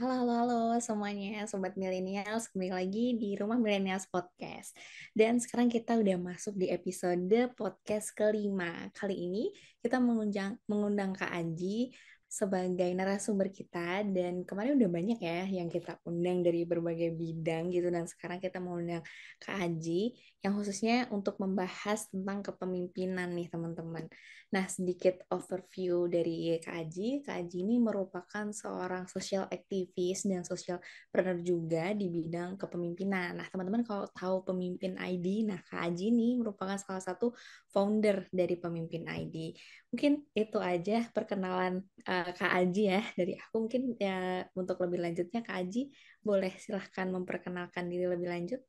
Halo semuanya, Sobat Millennials. Kembali lagi di Rumah Millennials Podcast. Dan sekarang kita udah masuk di episode podcast kelima. Kali ini kita mengundang Kak Aji sebagai narasumber kita. Dan kemarin udah banyak ya yang kita undang dari berbagai bidang gitu. Dan sekarang kita mengundang Kak Aji yang khususnya untuk membahas tentang kepemimpinan nih teman-teman. Nah, sedikit overview dari Kak Aji. Kak Aji ini merupakan seorang social activist dan social planner juga di bidang kepemimpinan. Nah, teman-teman kalau tahu Pemimpin ID, nah Kak Aji ini merupakan salah satu founder dari Pemimpin ID. Mungkin itu aja perkenalan Kak Aji ya dari aku. Mungkin ya untuk lebih lanjutnya Kak Aji boleh silahkan memperkenalkan diri lebih lanjut.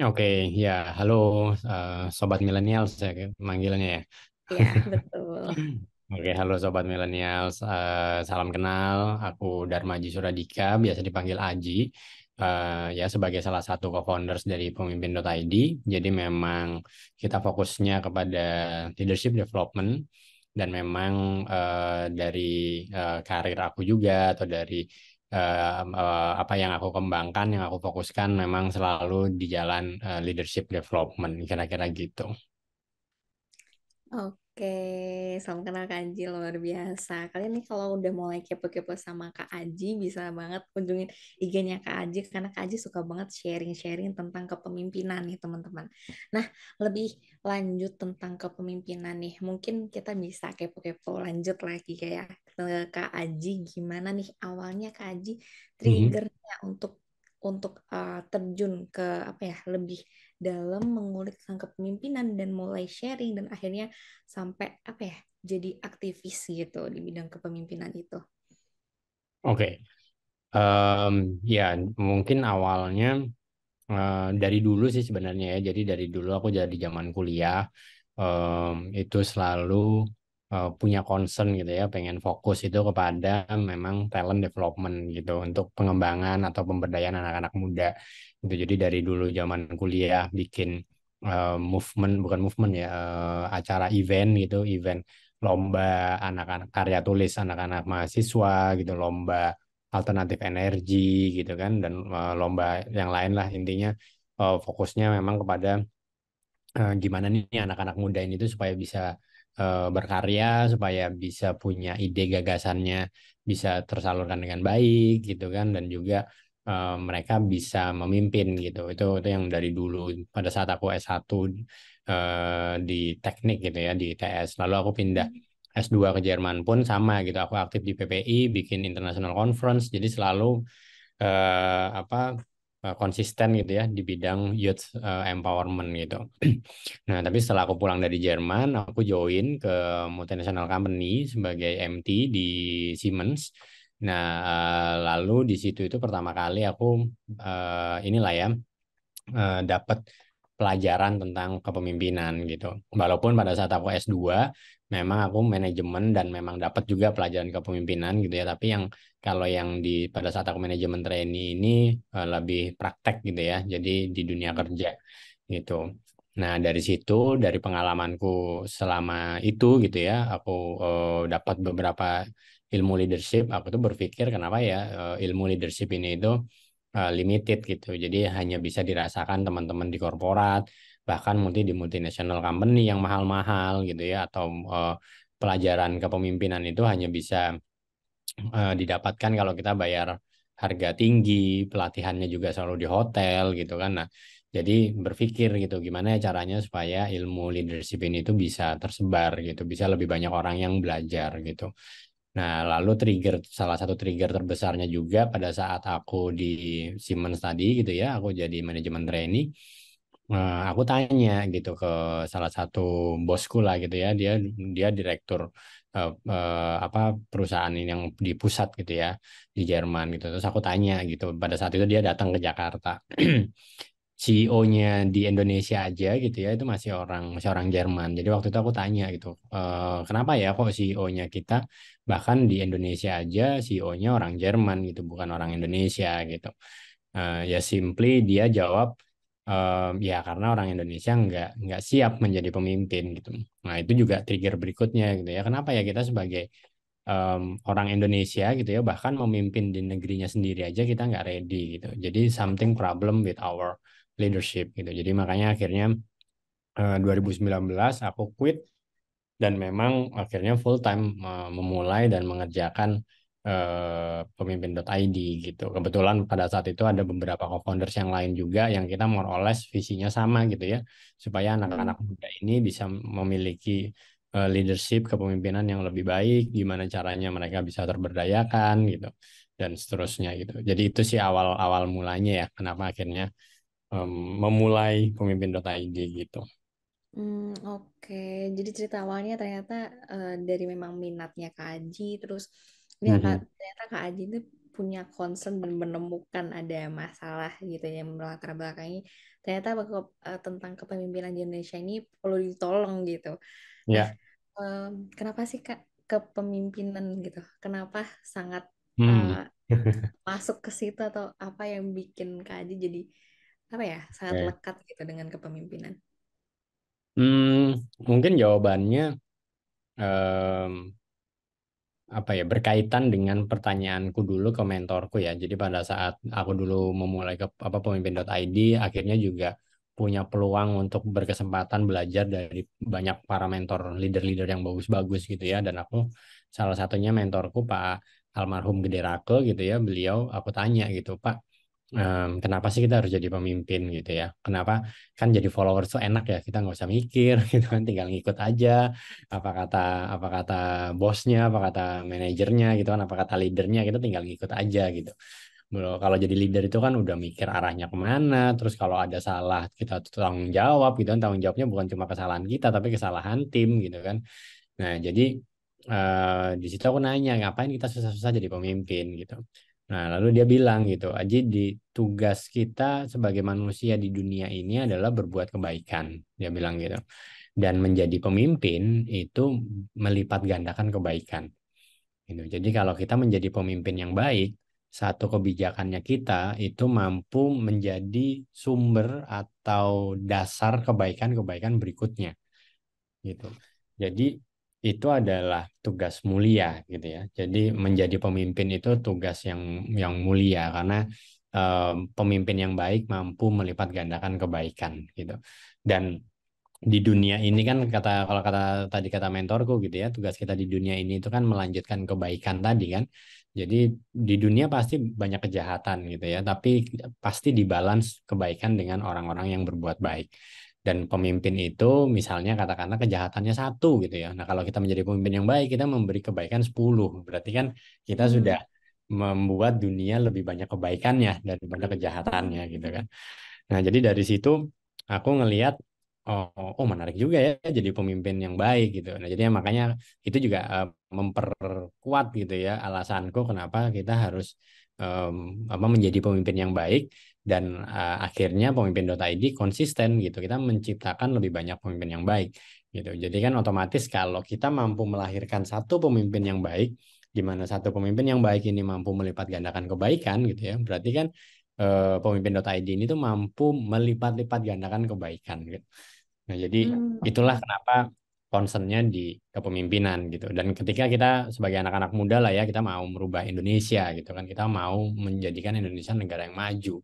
Oke, ya, halo Sobat Millennials ya manggilnya ya. Ya, betul. Oke, halo Sobat Millennials, salam kenal. Aku Darmaji Suradika, biasa dipanggil Aji. Ya sebagai salah satu co-founders dari Pemimpin.id. Jadi memang kita fokusnya kepada leadership development dan memang dari karir aku juga atau dari apa yang aku kembangkan, yang aku fokuskan memang selalu di jalan leadership development, kira-kira gitu. Oke, salam kenal Kak Aji luar biasa. Kalian nih kalau udah mulai kepo-kepo sama Kak Aji, bisa banget kunjungin IG-nya Kak Aji karena Kak Aji suka banget sharing-sharing tentang kepemimpinan nih teman-teman. Nah, lebih lanjut tentang kepemimpinan nih, mungkin kita bisa kepo-kepo lanjut lagi kayak ke Kak Aji gimana nih awalnya Kak Aji Mhm. triggernya untuk terjun ke apa ya lebih dalam mengulik tentang kepemimpinan dan mulai sharing dan akhirnya sampai apa ya jadi aktivis gitu di bidang kepemimpinan itu. Oke, ya mungkin awalnya dari dulu sih sebenarnya ya. Jadi dari dulu aku jadi zaman kuliah itu selalu punya concern gitu ya, pengen fokus itu kepada memang talent development gitu untuk pengembangan atau pemberdayaan anak-anak muda. Gitu. Jadi dari dulu zaman kuliah bikin movement, bukan movement ya, acara event gitu, event lomba anak-anak karya tulis anak-anak mahasiswa gitu, lomba alternatif energi gitu kan, dan lomba yang lain lah, intinya fokusnya memang kepada gimana nih anak-anak muda ini tuh supaya bisa berkarya, supaya bisa punya ide gagasannya bisa tersalurkan dengan baik gitu kan, dan juga mereka bisa memimpin gitu. Itu yang dari dulu pada saat aku S1 di teknik gitu ya, di ITS. Lalu aku pindah S2 ke Jerman pun sama gitu. Aku aktif di PPI, bikin international conference. Jadi selalu apa konsisten gitu ya di bidang youth empowerment gitu. Nah, tapi setelah aku pulang dari Jerman, aku join ke multinational company sebagai MT di Siemens. Nah, lalu di situ itu pertama kali aku inilah ya dapat pelajaran tentang kepemimpinan gitu. Walaupun pada saat aku S2 memang aku manajemen dan memang dapat juga pelajaran kepemimpinan gitu ya, tapi yang kalau yang di pada saat aku manajemen trainee ini lebih praktek gitu ya. Jadi di dunia kerja gitu. Nah, dari situ, dari pengalamanku selama itu gitu ya, aku dapat beberapa ilmu leadership. Aku tuh berpikir kenapa ya ilmu leadership ini itu limited gitu. Jadi hanya bisa dirasakan teman-teman di korporat, bahkan di multinational company yang mahal-mahal gitu ya, atau eh, pelajaran kepemimpinan itu hanya bisa didapatkan kalau kita bayar harga tinggi, pelatihannya juga selalu di hotel gitu kan. Nah, jadi berpikir gitu gimana ya caranya supaya ilmu leadership ini tuh bisa tersebar gitu, bisa lebih banyak orang yang belajar gitu. Nah, lalu salah satu trigger terbesarnya juga pada saat aku di Siemens tadi gitu ya, aku jadi manajemen trainee. Aku tanya gitu ke salah satu bosku lah gitu ya, dia dia direktur apa perusahaan ini yang di pusat gitu ya di Jerman gitu. Terus aku tanya gitu, pada saat itu dia datang ke Jakarta. CEO-nya di Indonesia aja gitu ya itu masih orang Jerman. Jadi waktu itu aku tanya gitu, kenapa ya kok CEO-nya kita bahkan di Indonesia aja CEO-nya orang Jerman gitu, bukan orang Indonesia gitu. Ya simply dia jawab, ya karena orang Indonesia nggak siap menjadi pemimpin gitu. Nah itu juga trigger berikutnya gitu ya. Kenapa ya kita sebagai orang Indonesia gitu ya, bahkan memimpin di negerinya sendiri aja kita nggak ready gitu. Jadi something problem with our leadership gitu. Jadi makanya akhirnya 2019 aku quit dan memang akhirnya full time memulai dan mengerjakan pemimpin.id gitu. Kebetulan pada saat itu ada beberapa co-founders yang lain juga yang kita more or less visinya sama gitu ya, supaya Hmm. anak-anak muda ini bisa memiliki leadership kepemimpinan yang lebih baik, gimana caranya mereka bisa terberdayakan gitu dan seterusnya gitu. Jadi itu sih awal-awal mulanya ya, kenapa akhirnya em, memulai pemimpin.id gitu. Oke. Jadi cerita awalnya ternyata dari memang minatnya Kak Aji, terus ini Mhm. ternyata Kak Aji itu punya concern dan menemukan ada masalah gitu ya yang melatar belakangi. Ternyata tentang kepemimpinan di Indonesia ini perlu ditolong gitu. Nah, Ya. kenapa sih Kak kepemimpinan gitu? Kenapa sangat Hmm. eh, masuk ke situ atau apa yang bikin Kak Aji jadi apa ya sangat Oke. lekat gitu dengan kepemimpinan? Mungkin jawabannya em, apa ya, berkaitan dengan pertanyaanku dulu ke mentorku ya. Jadi pada saat aku dulu memulai ke apa pemimpin.id, akhirnya juga punya peluang untuk berkesempatan belajar dari banyak para mentor leader-leader yang bagus-bagus gitu ya. Dan aku salah satunya mentorku Pak almarhum Gede Rake gitu ya. Beliau aku tanya gitu, Pak, kenapa sih kita harus jadi pemimpin gitu ya? Kenapa kan jadi followers tuh enak ya, kita nggak usah mikir gitu kan, tinggal ngikut aja apa kata apa kata bosnya, apa kata manajernya gitu kan, apa kata leadernya, kita tinggal ngikut aja gitu. Kalau jadi leader itu kan udah mikir arahnya kemana, terus kalau ada salah kita tanggung jawab gitu kan, tanggung jawabnya bukan cuma kesalahan kita tapi kesalahan tim gitu kan. Nah, jadi di situ aku nanya, ngapain kita susah-susah jadi pemimpin gitu. Nah, lalu dia bilang gitu, Aji, di tugas kita sebagai manusia di dunia ini adalah berbuat kebaikan. Dia bilang gitu. Dan menjadi pemimpin itu melipat gandakan kebaikan. Gitu. Jadi kalau kita menjadi pemimpin yang baik, satu kebijakannya kita itu mampu menjadi sumber atau dasar kebaikan-kebaikan berikutnya gitu. Jadi itu adalah tugas mulia gitu ya. Jadi menjadi pemimpin itu tugas yang mulia karena pemimpin yang baik mampu melipat gandakan kebaikan gitu. Dan di dunia ini kan kalau kata tadi kata mentorku gitu ya, tugas kita di dunia ini itu kan melanjutkan kebaikan tadi kan. Jadi di dunia pasti banyak kejahatan gitu ya, tapi pasti dibalans kebaikan dengan orang-orang yang berbuat baik. Dan pemimpin itu misalnya katakanlah kejahatannya satu gitu ya. Nah, kalau kita menjadi pemimpin yang baik, kita memberi kebaikan 10. Berarti kan kita sudah Hmm. membuat dunia lebih banyak kebaikannya daripada kejahatannya gitu kan. Nah, jadi dari situ aku ngelihat oh menarik juga ya jadi pemimpin yang baik gitu. Nah, jadi makanya itu juga memperkuat gitu ya alasanku kenapa kita harus em, apa menjadi pemimpin yang baik dan akhirnya pemimpin.id konsisten gitu. Kita menciptakan lebih banyak pemimpin yang baik gitu. Jadi kan otomatis kalau kita mampu melahirkan satu pemimpin yang baik, di mana satu pemimpin yang baik ini mampu melipat gandakan kebaikan gitu ya. Berarti kan pemimpin.id ini tuh mampu melipat-lipat gandakan kebaikan gitu. Nah, jadi itulah Hmm. kenapa concernnya di kepemimpinan gitu. Dan ketika kita sebagai anak-anak muda lah ya, kita mau merubah Indonesia gitu kan, kita mau menjadikan Indonesia negara yang maju.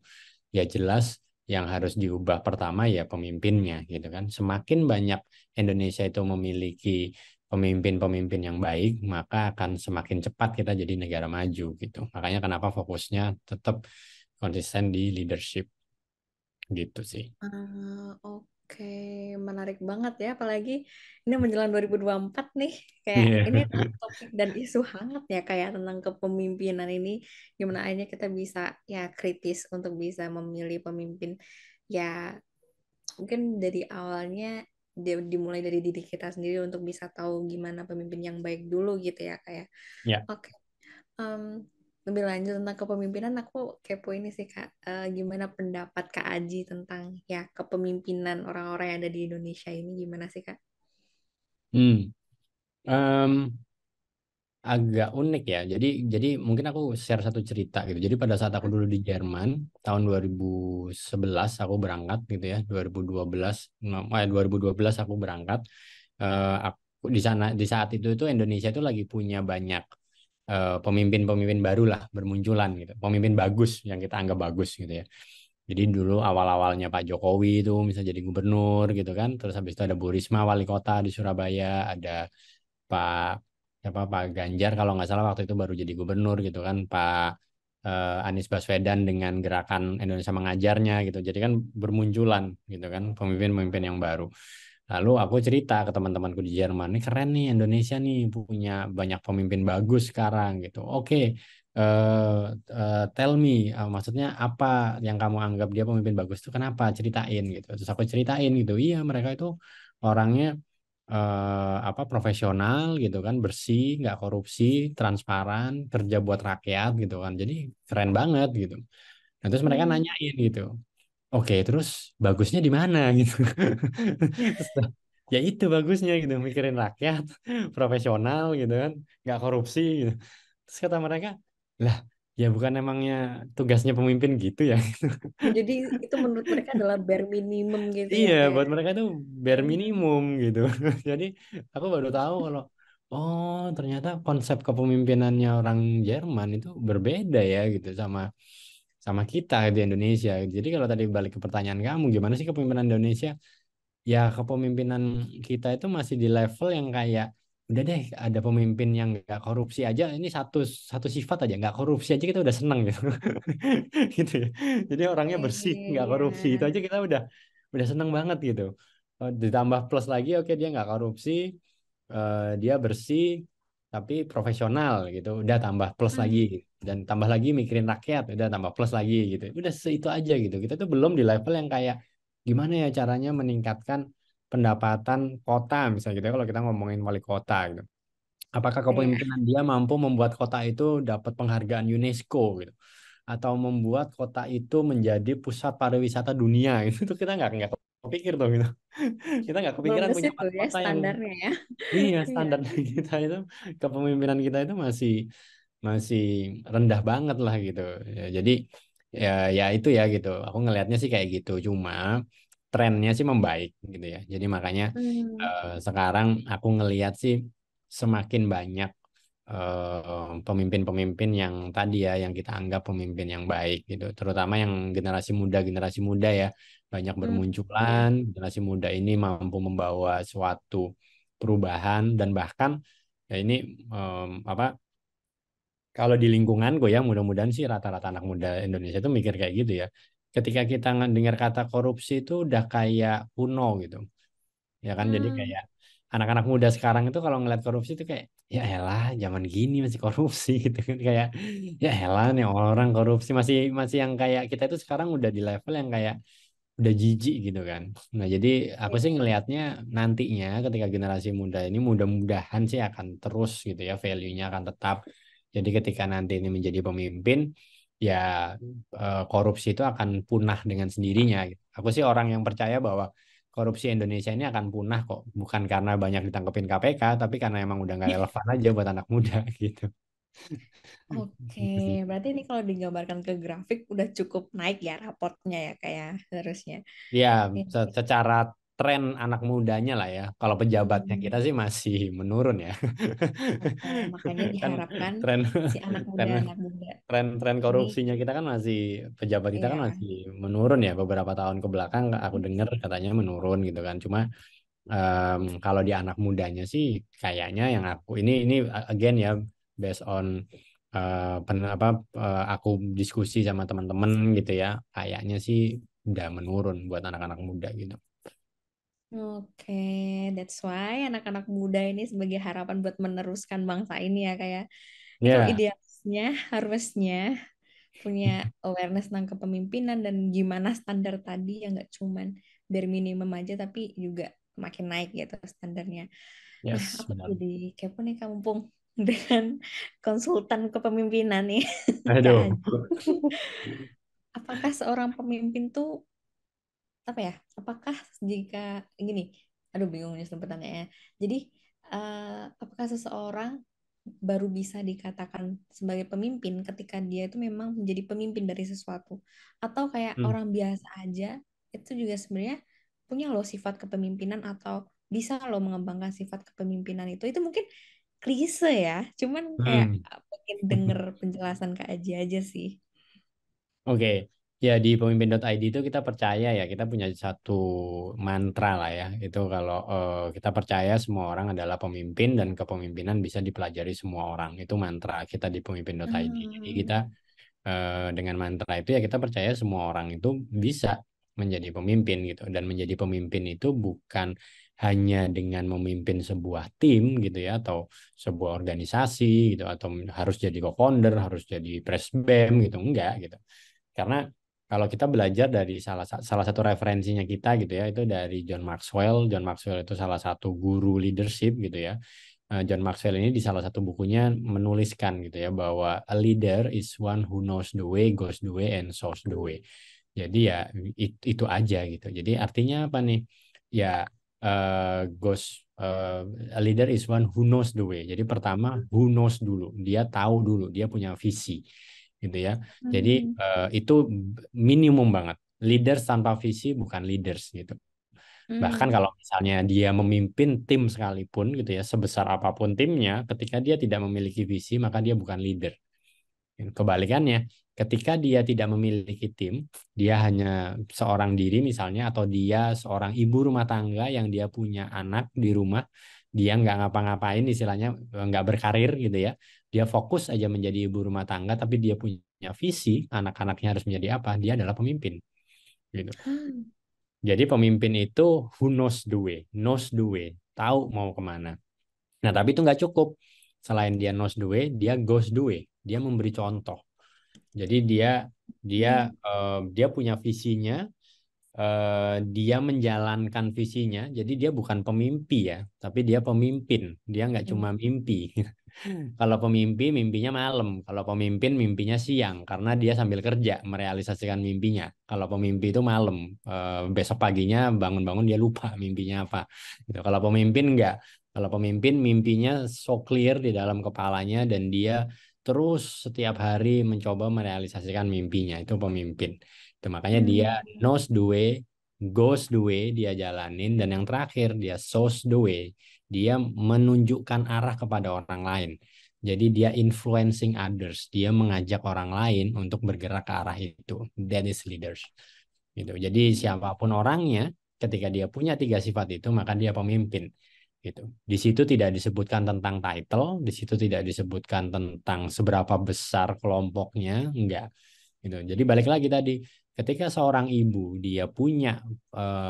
Ya jelas yang harus diubah pertama ya pemimpinnya gitu kan. Semakin banyak Indonesia itu memiliki pemimpin-pemimpin yang baik, maka akan semakin cepat kita jadi negara maju gitu. Makanya kenapa fokusnya tetap konsisten di leadership gitu sih. Oke, menarik banget ya. Apalagi ini menjelang 2024 nih. Kayak Iya. ini adalah topik dan isu hangat ya kayak tentang kepemimpinan ini. Gimana aja kita bisa ya kritis untuk bisa memilih pemimpin. Ya mungkin dari awalnya dimulai dari diri kita sendiri untuk bisa tahu gimana pemimpin yang baik dulu gitu ya kayak. Ya. Oke. Em, Lebih lanjut tentang kepemimpinan, aku kepo ini sih Kak. Gimana pendapat Kak Aji tentang ya kepemimpinan orang-orang yang ada di Indonesia ini gimana sih Kak? Hmm. Em, Agak unik ya. Jadi mungkin aku share satu cerita gitu. Jadi pada saat aku dulu di Jerman tahun 2011 aku berangkat gitu ya. 2012 2012 aku berangkat. di sana di saat itu Indonesia itu lagi punya banyak pemimpin-pemimpin baru lah bermunculan gitu. Pemimpin bagus yang kita anggap bagus gitu ya. Jadi dulu awal-awalnya Pak Jokowi itu bisa jadi gubernur gitu kan. Terus habis itu ada Bu Risma wali kota di Surabaya, ada Pak Pak Ganjar kalau nggak salah waktu itu baru jadi gubernur gitu kan. Pak Anies Baswedan dengan gerakan Indonesia Mengajarnya gitu. Jadi kan bermunculan gitu kan pemimpin-pemimpin yang baru. Lalu aku cerita ke teman-temanku di Jerman, ini keren nih Indonesia nih punya banyak pemimpin bagus sekarang gitu. Oke, tell me, maksudnya apa yang kamu anggap dia pemimpin bagus itu kenapa? Ceritain gitu. Terus aku ceritain gitu. Iya, mereka itu orangnya profesional gitu kan, bersih, nggak korupsi, transparan, kerja buat rakyat gitu kan. Jadi keren banget gitu. Nah, terus mereka Hmm. nanyain gitu. Oke, terus bagusnya di mana gitu. Terus, ya itu bagusnya gitu, mikirin rakyat, profesional gitu kan, nggak korupsi gitu. Terus kata mereka, lah, ya bukan emangnya tugasnya pemimpin gitu ya. Jadi itu menurut mereka adalah bare minimum gitu ya Iya, kayak. buat mereka itu bare minimum gitu. Jadi aku baru tahu kalau oh ternyata konsep kepemimpinannya orang Jerman itu berbeda ya gitu sama sama kita di Indonesia. Jadi kalau tadi balik ke pertanyaan kamu, gimana sih kepemimpinan Indonesia? Ya kepemimpinan kita itu masih di level yang kayak udah deh ada pemimpin yang nggak korupsi aja ini satu satu sifat aja nggak korupsi aja kita udah seneng gitu gitu ya. Jadi orangnya bersih nggak Ya. korupsi itu aja kita udah seneng banget gitu. Ditambah plus lagi oke dia nggak korupsi, dia bersih tapi profesional gitu udah tambah plus lagi Hmm. gitu. Dan tambah lagi mikirin rakyat udah tambah plus lagi gitu udah itu aja gitu kita tuh belum di level yang kayak gimana ya caranya meningkatkan pendapatan kota misalnya gitu ya, kalau kita ngomongin wali kota gitu. Apakah Ya. kepemimpinan dia mampu membuat kota itu dapat penghargaan UNESCO gitu atau membuat kota itu menjadi pusat pariwisata dunia gitu tuh kita nggak kepikir tuh gitu. Kita nggak Belum kepikiran ke punya situ ya kota yang standarnya ya. iya Iya. standar kita itu kepemimpinan kita itu masih masih rendah banget lah gitu. Ya, jadi ya ya itu ya gitu. Aku ngelihatnya sih kayak gitu. Cuma trennya sih membaik gitu ya. Jadi makanya Hmm. sekarang aku ngelihat sih semakin banyak pemimpin-pemimpin yang tadi ya yang kita anggap pemimpin yang baik gitu. Terutama yang generasi muda ya banyak Hmm. bermunculan. Ya. Generasi muda ini mampu membawa suatu perubahan dan bahkan ya ini apa kalau di lingkunganku ya mudah-mudahan sih rata-rata anak muda Indonesia itu mikir kayak gitu ya. Ketika kita dengar kata korupsi itu udah kayak kuno gitu. Ya kan jadi Hmm. kayak anak-anak muda sekarang itu kalau ngeliat korupsi itu kayak ya elah zaman gini masih korupsi gitu kan kayak ya elah nih orang korupsi masih masih yang kayak kita itu sekarang udah di level yang kayak udah jijik gitu kan. Nah, jadi aku sih ngelihatnya nantinya ketika generasi muda ini mudah-mudahan sih akan terus gitu ya, value-nya akan tetap. Jadi ketika nanti ini menjadi pemimpin, ya korupsi itu akan punah dengan sendirinya. Gitu. Aku sih orang yang percaya bahwa korupsi Indonesia ini akan punah kok, bukan karena banyak ditangkepin KPK, tapi karena emang udah nggak relevan aja buat anak muda gitu. Oke, Gitu sih. berarti ini kalau digambarkan ke grafik udah cukup naik ya raportnya ya kayak harusnya. Ya, Ini. secara tren anak mudanya lah ya. Kalau pejabatnya kita Hmm. sih masih menurun ya. Oh, makanya Kan diharapkan tren si tren anak muda tren ini korupsinya kita kan masih pejabat kita kan ya. masih menurun ya beberapa tahun ke belakang aku Hmm. dengar katanya menurun gitu kan. Cuma kalau di anak mudanya sih kayaknya yang ini again ya based on aku diskusi sama teman-teman gitu ya. Kayaknya sih udah menurun buat anak-anak muda gitu. Oke, that's why anak-anak muda ini sebagai harapan buat meneruskan bangsa ini ya kayak. Ini kalau Ya, idealnya harusnya punya awareness tentang kepemimpinan dan gimana standar tadi yang nggak cuman bare minimum aja tapi juga makin naik gitu standarnya. Nah, yes, aku benar. jadi kepo nih kamu Pung dengan konsultan kepemimpinan nih, Kak Aduh. Aji. Apakah seorang pemimpin tuh apa ya? Apakah jika gini, aduh bingung nih sebutannya. Jadi apakah seseorang baru bisa dikatakan sebagai pemimpin ketika dia itu memang menjadi pemimpin dari sesuatu, atau kayak Hmm. orang biasa aja itu juga sebenarnya punya loh sifat kepemimpinan atau bisa loh mengembangkan sifat kepemimpinan itu mungkin klise ya, cuman kayak Hmm. pengen denger penjelasan Kak Aji aja sih. Oke, ya di pemimpin.id itu kita percaya ya, kita punya satu mantra lah ya. Itu kalau kita percaya semua orang adalah pemimpin dan kepemimpinan bisa dipelajari semua orang. Itu mantra kita di pemimpin.id. Jadi kita Hmm. dengan mantra itu ya kita percaya semua orang itu bisa menjadi pemimpin gitu. Dan menjadi pemimpin itu bukan hanya dengan memimpin sebuah tim gitu ya, atau sebuah organisasi gitu, atau harus jadi co-founder, harus jadi presbem gitu, enggak gitu. Karena kalau kita belajar dari salah satu referensinya kita gitu ya, itu dari John Maxwell. John Maxwell itu salah satu guru leadership gitu ya. John Maxwell ini di salah satu bukunya menuliskan gitu ya, bahwa a leader is one who knows the way, goes the way, and shows the way. Jadi ya itu aja gitu. Jadi artinya apa nih? Ya goes a leader is one who knows the way. Jadi pertama who knows dulu, dia tahu dulu, dia punya visi gitu ya. Jadi Hmm. itu minimum banget. Leaders tanpa visi bukan leaders gitu. Bahkan Hmm. kalau misalnya dia memimpin tim sekalipun gitu ya, sebesar apapun timnya, ketika dia tidak memiliki visi, maka dia bukan leader. Kebalikannya, ketika dia tidak memiliki tim, dia hanya seorang diri misalnya, atau dia seorang ibu rumah tangga yang dia punya anak di rumah, dia nggak ngapa-ngapain istilahnya, nggak berkarir gitu ya. Dia fokus aja menjadi ibu rumah tangga, tapi dia punya visi, anak-anaknya harus menjadi apa, dia adalah pemimpin gitu. Hmm. Jadi pemimpin itu who knows the way, tahu mau kemana. Nah, tapi itu nggak cukup. Selain dia knows the way, dia goes the way. Dia memberi contoh. Jadi dia Hmm. dia punya visinya, dia menjalankan visinya. Jadi dia bukan pemimpi ya, tapi dia pemimpin. Dia nggak cuma mimpi. Kalau pemimpi, mimpinya malam. Kalau pemimpin, mimpinya siang karena dia sambil kerja merealisasikan mimpinya. Kalau pemimpi itu malam, besok paginya bangun-bangun dia lupa mimpinya apa. Gitu. Kalau pemimpin enggak. Kalau pemimpin mimpinya so clear di dalam kepalanya dan dia terus setiap hari mencoba merealisasikan mimpinya. Itu pemimpin. Itu makanya dia Hmm. knows the way, goes the way, dia jalanin, dan yang terakhir dia shows the way. Dia menunjukkan arah kepada orang lain. Jadi dia influencing others, dia mengajak orang lain untuk bergerak ke arah itu. That is leaders. Gitu. Jadi siapapun orangnya, ketika dia punya tiga sifat itu, maka dia pemimpin. Gitu. Di situ tidak disebutkan tentang title, di situ tidak disebutkan tentang seberapa besar kelompoknya, enggak. Gitu. Jadi balik lagi tadi, ketika seorang ibu dia punya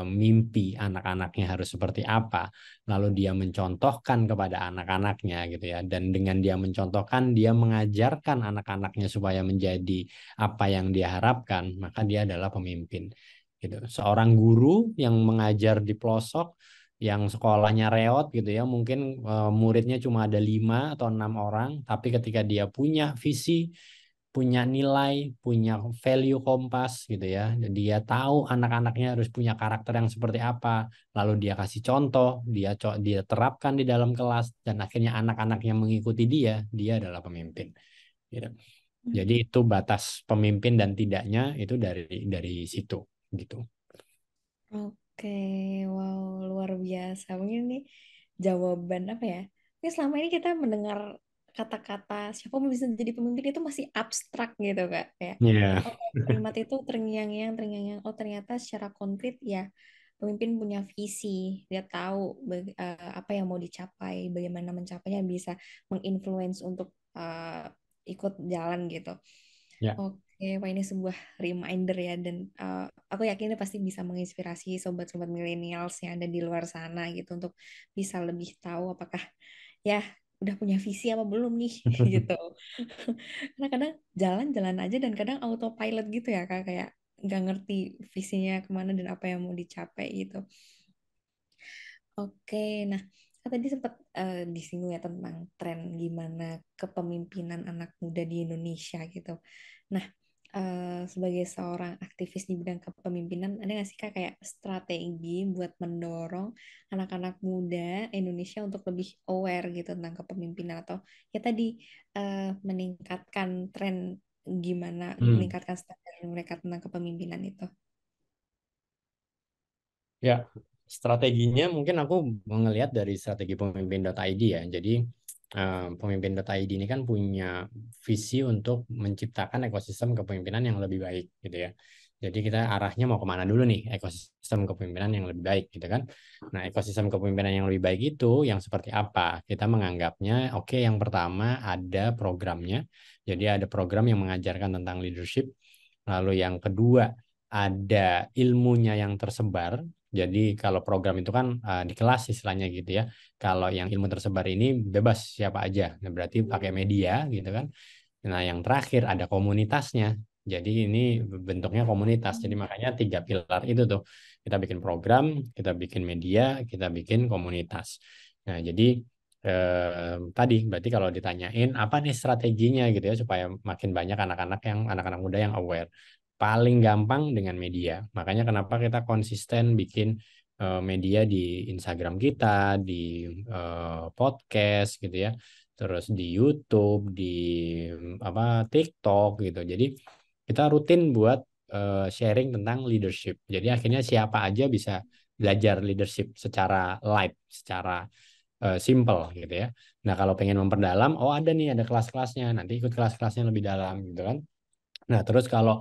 mimpi anak-anaknya harus seperti apa, lalu dia mencontohkan kepada anak-anaknya gitu ya, dan dengan dia mencontohkan, dia mengajarkan anak-anaknya supaya menjadi apa yang dia harapkan, maka dia adalah pemimpin. Gitu. Seorang guru yang mengajar di pelosok, yang sekolahnya reot gitu ya, mungkin muridnya cuma ada 5 atau 6 orang, tapi ketika dia punya visi, punya nilai, punya value kompas gitu ya. Jadi dia tahu anak-anaknya harus punya karakter yang seperti apa, lalu dia kasih contoh, dia terapkan di dalam kelas, dan akhirnya anak-anaknya mengikuti dia, dia adalah pemimpin. Gitu. Jadi itu batas pemimpin dan tidaknya itu dari situ gitu. Oke, wow, luar biasa. Mungkin ini jawaban apa ya? Ini selama ini kita mendengar kata-kata siapa yang bisa jadi pemimpin itu masih abstrak gitu, Kak. Kayak, Iya. oh, kalimat itu terngiang-ngiang, terngiang-ngiang. Oh, ternyata secara konkret ya, pemimpin punya visi. Dia tahu apa yang mau dicapai, bagaimana mencapainya, bisa menginfluence untuk ikut jalan gitu. Ya. Oke, wah ini sebuah reminder ya dan aku yakin ini pasti bisa menginspirasi sobat-sobat milenials yang ada di luar sana gitu untuk bisa lebih tahu apakah ya udah punya visi apa belum nih gitu. Karena kadang jalan-jalan aja dan kadang autopilot gitu ya Kak, kayak nggak ngerti visinya kemana dan apa yang mau dicapai gitu. Oke, nah kan tadi sempat disinggung ya tentang tren gimana kepemimpinan anak muda di Indonesia gitu. Nah, sebagai seorang aktivis di bidang kepemimpinan, ada nggak sih Kak kayak strategi buat mendorong anak-anak muda Indonesia untuk lebih aware gitu tentang kepemimpinan atau ya tadi meningkatkan tren gimana Hmm. meningkatkan standar mereka tentang kepemimpinan itu? Ya. Strateginya mungkin aku ngelihat dari strategi pemimpin.id ya. Jadi pemimpin.id ini kan punya visi untuk menciptakan ekosistem kepemimpinan yang lebih baik gitu ya. Jadi kita arahnya mau kemana dulu nih, ekosistem kepemimpinan yang lebih baik gitu kan. Nah, ekosistem kepemimpinan yang lebih baik itu yang seperti apa? Kita menganggapnya, oke, yang pertama ada programnya. Jadi ada program yang mengajarkan tentang leadership. Lalu yang kedua ada ilmunya yang tersebar. Jadi kalau program itu kan di kelas istilahnya gitu ya. Kalau yang ilmu tersebar ini bebas siapa aja. Nah, berarti pakai media gitu kan. Nah, yang terakhir ada komunitasnya. Jadi ini bentuknya komunitas. Jadi makanya tiga pilar itu tuh. Kita bikin program, kita bikin media, kita bikin komunitas. Nah, jadi tadi berarti kalau ditanyain apa nih strateginya gitu ya supaya makin banyak anak-anak muda yang aware. Paling gampang dengan media. Makanya kenapa kita konsisten bikin media di Instagram kita, di podcast gitu ya, terus di YouTube, di apa TikTok gitu. Jadi kita rutin buat sharing tentang leadership. Jadi akhirnya siapa aja bisa belajar leadership secara live, secara simple gitu ya. Nah, kalau pengen memperdalam, oh ada nih ada kelas-kelasnya, nanti ikut kelas-kelasnya lebih dalam gitu kan. Nah, terus kalau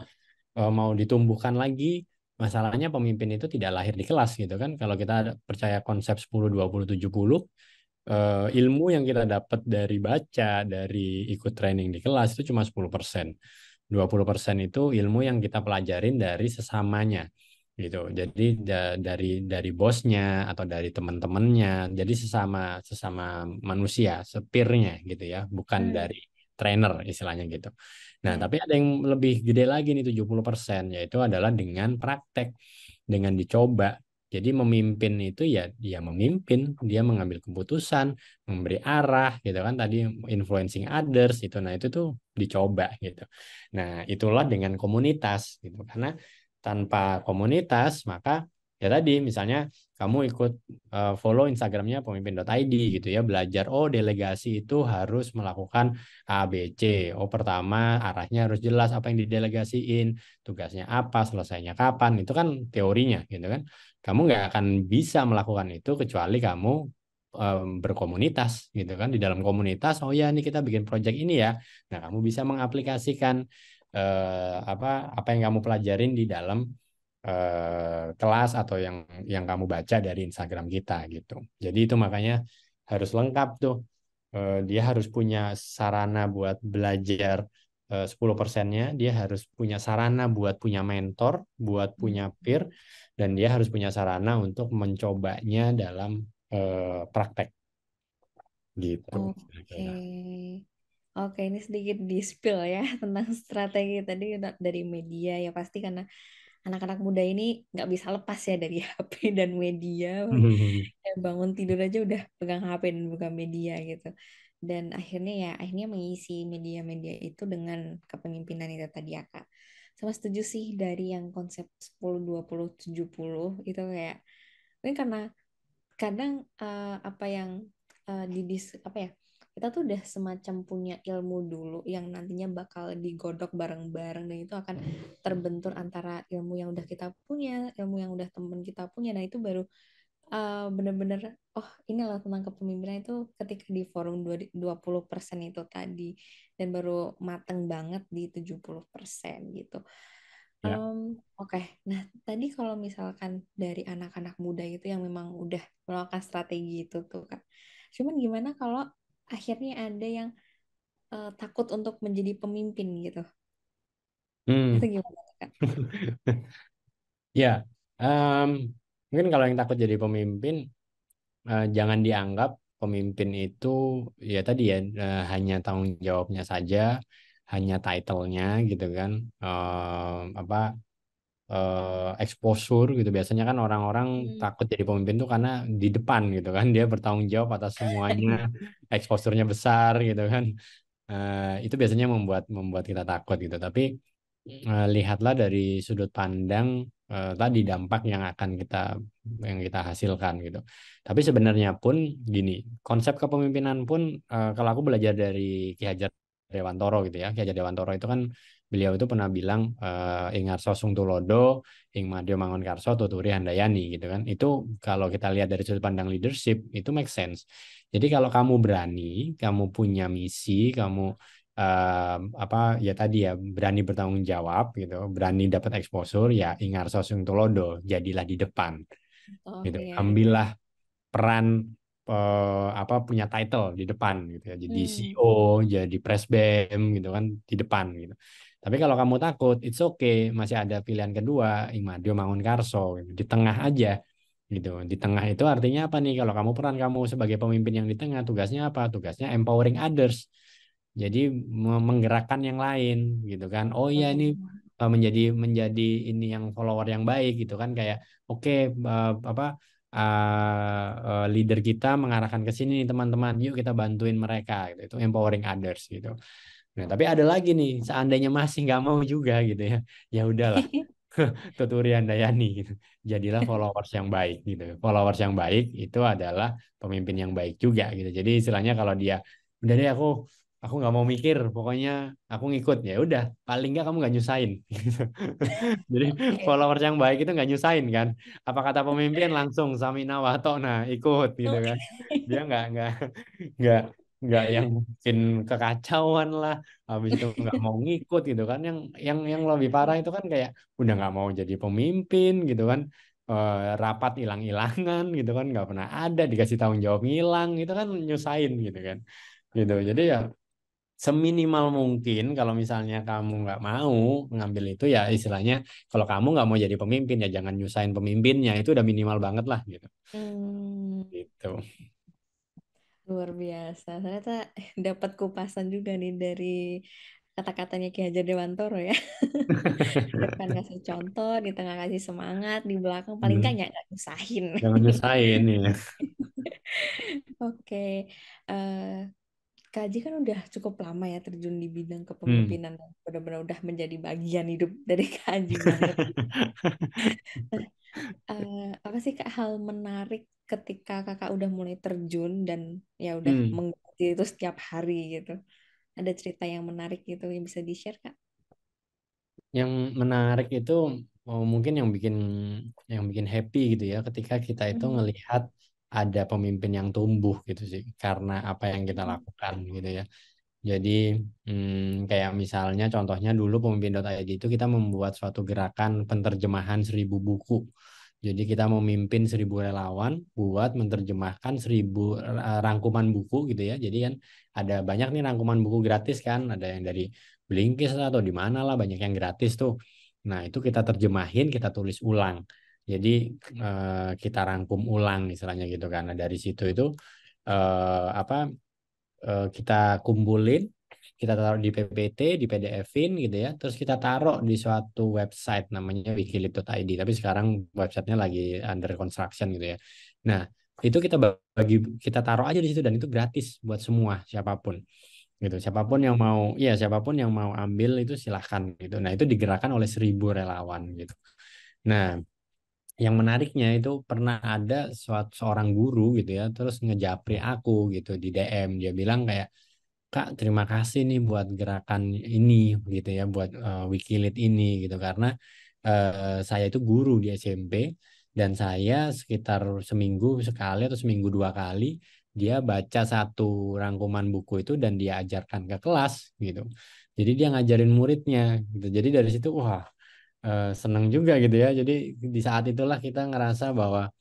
mau ditumbuhkan lagi, masalahnya pemimpin itu tidak lahir di kelas gitu kan. Kalau kita percaya konsep 10-20-70, ilmu yang kita dapat dari baca, dari ikut training di kelas itu cuma 10%. 20% itu ilmu yang kita pelajarin dari sesamanya gitu. Jadi dari bosnya atau dari teman-temannya. Jadi sesama sesama manusia, sepirnya gitu ya, bukan Hmm, dari trainer istilahnya gitu. Nah, ya. tapi ada yang lebih gede lagi nih 70%, yaitu adalah dengan praktek, dengan dicoba. Jadi memimpin itu ya dia memimpin, dia mengambil keputusan, memberi arah gitu kan tadi influencing others itu. Nah, itu tuh dicoba gitu. Nah, itulah dengan komunitas gitu. Karena tanpa komunitas maka ya tadi misalnya kamu ikut follow Instagramnya pemimpin.id gitu ya, belajar oh delegasi itu harus melakukan A, B, C. Oh pertama arahnya harus jelas apa yang didelegasiin, tugasnya apa, selesainya kapan. Itu kan teorinya gitu kan. Kamu nggak akan bisa melakukan itu kecuali kamu berkomunitas gitu kan. Di dalam komunitas, oh ya ini kita bikin project ini ya. Nah, kamu bisa mengaplikasikan apa yang kamu pelajarin di dalam kelas atau yang kamu baca dari Instagram kita gitu. Jadi itu makanya harus lengkap tuh. Dia harus punya sarana buat belajar 10%-nya, dia harus punya sarana buat punya mentor, buat punya peer, dan dia harus punya sarana untuk mencobanya dalam praktek gitu Oke. kira-kira. Oke, ini sedikit di-spill ya tentang strategi tadi dari media ya pasti karena anak-anak muda ini nggak bisa lepas ya dari HP dan media. Ya, bangun tidur aja udah pegang HP dan buka media gitu. Dan akhirnya mengisi media-media itu dengan kepemimpinan itu tadi ya Kak. Sama setuju sih dari yang konsep 10-20-70 itu kayak mungkin karena kadang apa yang apa ya kita tuh udah semacam punya ilmu dulu yang nantinya bakal digodok bareng-bareng dan itu akan terbentur antara ilmu yang udah kita punya ilmu yang udah temen kita punya nah itu baru bener-bener oh ini loh tentang kepemimpinan itu ketika di forum 20% itu tadi dan baru mateng banget di 70% gitu. Ya. Oke. Nah, tadi kalau misalkan dari anak-anak muda itu yang memang udah melakukan strategi itu tuh, Kak. Cuman gimana kalau akhirnya ada yang takut untuk menjadi pemimpin gitu? Itu Hmm. gimana, Kak? Ya, em, mungkin kalau yang takut jadi pemimpin, jangan dianggap pemimpin itu ya tadi ya hanya tanggung jawabnya saja, hanya title-nya gitu kan, apa exposure gitu. Biasanya kan orang-orang Hmm. takut jadi pemimpin tuh karena di depan gitu kan, dia bertanggung jawab atas semuanya, Iya. exposure-nya besar gitu kan. Itu biasanya membuat membuat kita takut gitu. Tapi lihatlah dari sudut pandang tadi dampak yang kita hasilkan gitu. Tapi sebenarnya pun gini, konsep kepemimpinan pun kalau aku belajar dari Ki Hajar Dewantoro gitu ya. Ki Hajar Dewantoro itu kan beliau itu pernah bilang Ingarso Sung Tulodo, Ing Madyo Mangunkarso, Tuturi Handayani gitu kan. Itu kalau kita lihat dari sudut pandang leadership itu make sense. Jadi kalau kamu berani, kamu punya misi, kamu apa ya tadi ya berani bertanggung jawab gitu, berani dapat exposure ya Ingarso Sung Tulodo, jadilah di depan Oh gitu. iya. Ambillah peran apa punya title di depan gitu ya. Jadi Hmm. CEO, jadi presbem gitu kan di depan gitu. Tapi kalau kamu takut, it's okay, masih ada pilihan kedua, Ingmadio Mangunkarso gitu. Di tengah aja gitu. Di tengah itu artinya apa nih? Kalau kamu peran kamu sebagai pemimpin yang di tengah, tugasnya apa? Tugasnya empowering others. Jadi menggerakkan yang lain gitu kan. Oh iya ini Oh, menjadi menjadi ini yang follower yang baik gitu kan kayak oke apa leader kita mengarahkan ke sini nih teman-teman, yuk kita bantuin mereka gitu. Itu empowering others gitu. Nah, tapi ada lagi nih, seandainya masih nggak mau juga gitu ya, ya udahlah, Tuturi Handayani gitu. Jadilah followers yang baik gitu. Followers yang baik itu adalah pemimpin yang baik juga gitu. Jadi istilahnya kalau dia udah deh aku nggak mau mikir, pokoknya aku ngikut ya udah, paling nggak kamu nggak nyusahin. Gitu. Jadi oke. followers yang baik itu nggak nyusahin kan. Apa kata pemimpin langsung samina wa ta'na ikut gitu kan. Dia nggak nggak yang bikin kekacauan lah habis itu nggak mau ngikut gitu kan yang lebih parah itu kan kayak udah nggak mau jadi pemimpin gitu kan. Rapat hilang-hilangan gitu kan nggak pernah ada dikasih tanggung jawab ngilang itu kan nyusahin gitu kan gitu jadi ya seminimal mungkin kalau misalnya kamu nggak mau ngambil itu ya istilahnya kalau kamu nggak mau jadi pemimpin ya jangan nyusahin pemimpinnya itu udah minimal banget lah gitu Hmm, gitu. luar biasa. Ternyata dapat kupasan juga nih dari kata-katanya Ki Hajar Dewantara ya. Depan kasih contoh, di tengah kasih semangat, di belakang paling enggak Hmm, nggak nyusahin. jangan nyusahin ya. Oke, eh Kak Aji kan udah cukup lama ya terjun di bidang Hmm. kepemimpinan dan benar-benar udah menjadi bagian hidup dari Kak Aji banget. Nah, apa sih Kak hal menarik ketika Kakak udah mulai terjun dan ya udah Hmm. mengikuti itu setiap hari gitu? Ada cerita yang menarik gitu yang bisa di-share Kak? Yang menarik itu mungkin yang bikin happy gitu ya ketika kita itu Mhm. ngelihat ada pemimpin yang tumbuh gitu sih karena apa yang kita lakukan gitu ya. Jadi kayak misalnya contohnya dulu pemimpin.id itu kita membuat suatu gerakan penterjemahan 1.000 buku. Jadi kita memimpin 1.000 relawan buat menerjemahkan 1.000 rangkuman buku gitu ya. Jadi kan ada banyak nih rangkuman buku gratis kan. Ada yang dari Blinkist atau di mana lah banyak yang gratis tuh. Nah itu kita terjemahin, kita tulis ulang. Jadi kita rangkum ulang istilahnya gitu kan. Nah dari situ itu apa kita kumpulin, kita taruh di PPT, di PDF-in gitu ya, terus kita taruh di suatu website namanya wikilip.id, tapi sekarang websitenya lagi under construction gitu ya. Nah, itu kita taruh aja di situ dan itu gratis buat semua siapapun gitu. Siapapun yang mau ambil itu silahkan gitu. Nah, itu digerakkan oleh 1.000 relawan gitu. Nah, yang menariknya itu pernah ada seorang guru gitu ya, terus ngejapri aku gitu di DM. Dia bilang kayak, Kak, terima kasih nih buat gerakan ini gitu ya, buat Wikileaks ini gitu karena saya itu guru di SMP dan saya sekitar seminggu sekali atau seminggu 2 kali dia baca satu rangkuman buku itu dan dia ajarkan ke kelas gitu. Jadi dia ngajarin muridnya gitu. Jadi dari situ wah seneng juga gitu ya. Jadi di saat itulah kita ngerasa bahwa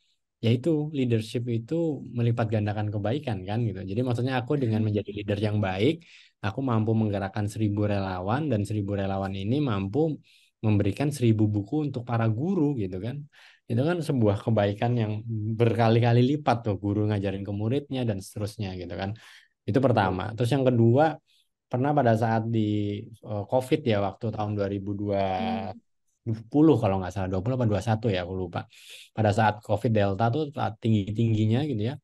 yaitu leadership itu melipat gandakan kebaikan kan gitu. Jadi maksudnya aku dengan menjadi leader yang baik, aku mampu menggerakkan 1.000 relawan dan 1.000 relawan ini mampu memberikan 1.000 buku untuk para guru gitu kan. Itu kan sebuah kebaikan yang berkali-kali lipat tuh guru ngajarin ke muridnya dan seterusnya gitu kan. Itu pertama. Terus yang kedua, pernah pada saat di COVID ya waktu tahun 2020 Hmm. kalau nggak salah 20 apa 21 ya aku lupa. Pada saat COVID Delta tuh saat tinggi-tingginya gitu ya.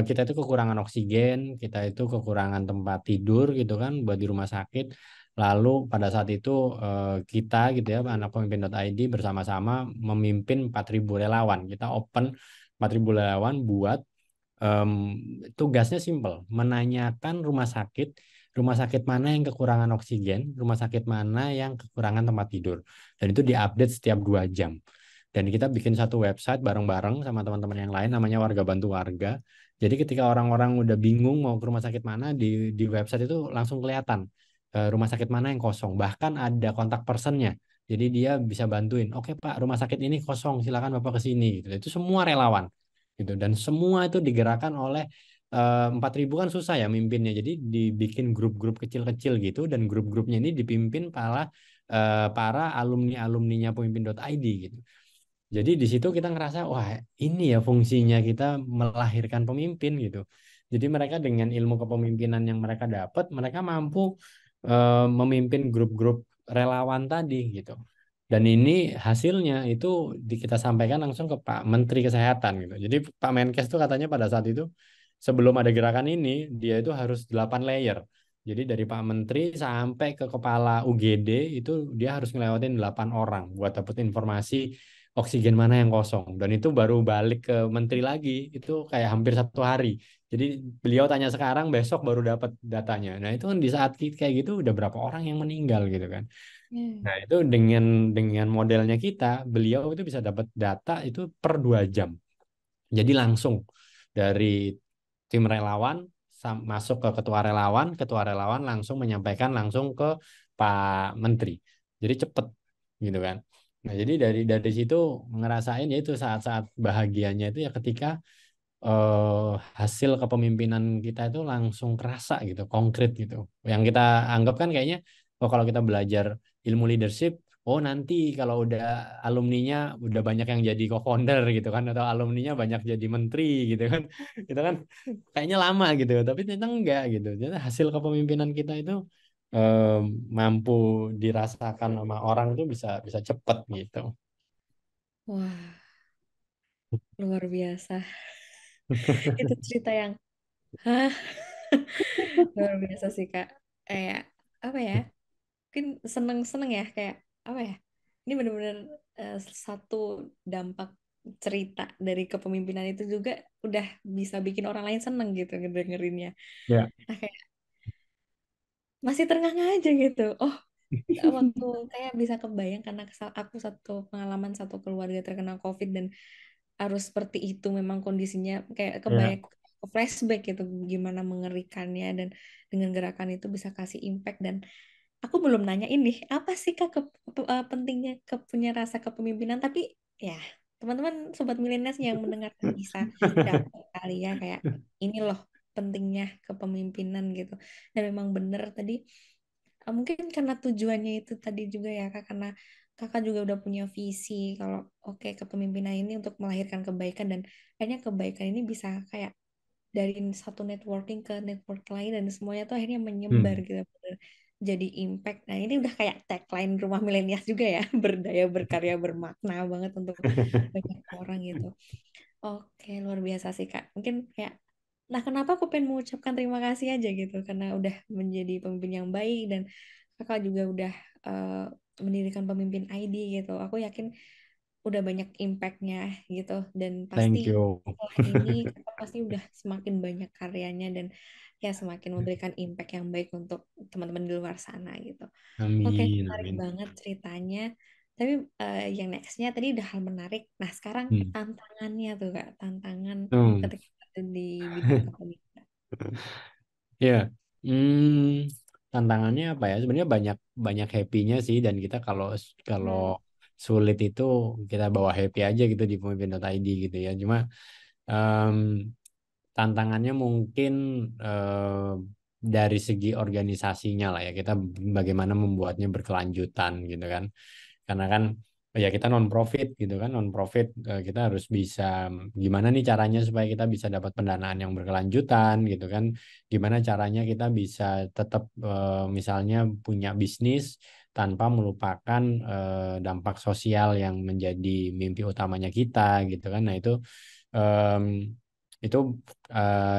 Kita itu kekurangan oksigen, kita itu kekurangan tempat tidur gitu kan buat di rumah sakit. Lalu pada saat itu kita gitu ya anak pemimpin.id bersama-sama memimpin 4.000 relawan. Kita open 4.000 relawan buat em, tugasnya simpel, menanyakan rumah sakit mana yang kekurangan oksigen, rumah sakit mana yang kekurangan tempat tidur. Dan itu diupdate setiap 2 jam. Dan kita bikin satu website bareng-bareng sama teman-teman yang lain namanya Warga Bantu Warga. Jadi ketika orang-orang udah bingung mau ke rumah sakit mana, di website itu langsung kelihatan rumah sakit mana yang kosong. Bahkan ada kontak personnya. Jadi dia bisa bantuin. Oke Pak, rumah sakit ini kosong, silakan Bapak ke sini. Gitu. Itu semua relawan. Gitu. Dan semua itu digerakkan oleh 4.000 kan susah ya mimpinnya. Jadi dibikin grup-grup kecil-kecil gitu. Dan grup-grupnya ini dipimpin para alumni-alumninya pemimpin.id gitu. Jadi di situ kita ngerasa, wah ini ya fungsinya kita melahirkan pemimpin gitu. Jadi mereka dengan ilmu kepemimpinan yang mereka dapat, mereka mampu memimpin grup-grup relawan tadi gitu. Dan ini hasilnya itu kita sampaikan langsung ke Pak Menteri Kesehatan gitu. Jadi Pak Menkes itu katanya pada saat itu sebelum ada gerakan ini dia itu harus 8 layer. Jadi dari Pak Menteri sampai ke kepala UGD itu dia harus ngelewatin 8 orang buat dapet informasi oksigen mana yang kosong. Dan itu baru balik ke Menteri lagi. Itu kayak hampir 1 hari. Jadi beliau tanya sekarang, besok baru dapat datanya. Nah itu kan di saat kayak gitu udah berapa orang yang meninggal gitu kan. Hmm. Nah itu dengan modelnya kita, beliau itu bisa dapat data itu per 2 jam. Jadi langsung dari tim relawan masuk ke ketua relawan langsung menyampaikan langsung ke Pak Menteri. Jadi cepet gitu kan. Nah, jadi dari situ ngerasain ya itu saat-saat bahagianya itu ya ketika hasil kepemimpinan kita itu langsung kerasa gitu, konkret gitu. Yang kita anggap kan kayaknya, oh kalau kita belajar ilmu leadership, oh nanti kalau udah alumninya udah banyak yang jadi co-founder gitu kan, atau alumninya banyak jadi menteri gitu kan, itu kan kayaknya lama gitu. Tapi ternyata enggak gitu. Ternyata hasil kepemimpinan kita itu eh, mampu dirasakan sama orang tuh bisa bisa cepet gitu. Wah, luar biasa. Itu cerita yang, hah, luar biasa sih Kak. Kayak, apa ya, mungkin seneng-seneng ya, kayak, apa ya, ini bener-bener eh, satu dampak cerita dari kepemimpinan itu juga udah bisa bikin orang lain seneng gitu ngedengerinnya. Ya. Nah, kayak masih terengah aja gitu. Oh, waktu kayak bisa kebayang karena aku satu pengalaman satu keluarga terkena COVID dan harus seperti itu memang kondisinya kayak Ya. kebayang flashback gitu gimana mengerikannya dan dengan gerakan itu bisa kasih impact dan aku belum nanya ini apa sih Kak pentingnya punya rasa kepemimpinan tapi ya teman-teman sobat milenials yang mendengarkan bisa dapat kali ya kayak ini loh pentingnya kepemimpinan gitu dan memang benar tadi mungkin karena tujuannya itu tadi juga ya Kak karena Kakak juga udah punya visi kalau oke kepemimpinan ini untuk melahirkan kebaikan dan kayaknya kebaikan ini bisa kayak dari satu networking ke network lain dan semuanya tuh akhirnya menyebar Hmm. gitu bener jadi impact. Nah ini udah kayak tagline rumah milenial juga ya berdaya berkarya bermakna banget untuk banyak orang gitu. Oke luar biasa sih Kak. Mungkin kayak nah kenapa aku pengen mengucapkan terima kasih aja gitu karena udah menjadi pemimpin yang baik dan Kakak juga udah eh, mendirikan pemimpin ID gitu. Aku yakin udah banyak impactnya gitu dan pasti Thank you. setelah ini kakak pasti udah semakin banyak karyanya dan ya semakin memberikan impact yang baik untuk teman-teman di luar sana gitu. Oke, Amin, menarik amin. banget ceritanya. Tapi yang nextnya tadi udah hal menarik. Nah sekarang Hmm. tantangannya tuh kak, tantangan Hmm. ketika itu di bidang kepemimpinan. Ya, hmm, tantangannya apa ya? Sebenarnya banyak banyak happy-nya sih dan kita kalau kalau Hmm. sulit itu kita bawa happy aja gitu di pemimpin.id gitu ya. Cuma em, tantangannya mungkin dari segi organisasinya lah ya. Kita bagaimana membuatnya berkelanjutan gitu kan. Karena kan ya kita non profit gitu kan, non profit kita harus bisa gimana nih caranya supaya kita bisa dapat pendanaan yang berkelanjutan gitu kan, gimana caranya kita bisa tetap misalnya punya bisnis tanpa melupakan dampak sosial yang menjadi mimpi utamanya kita gitu kan. Nah em, itu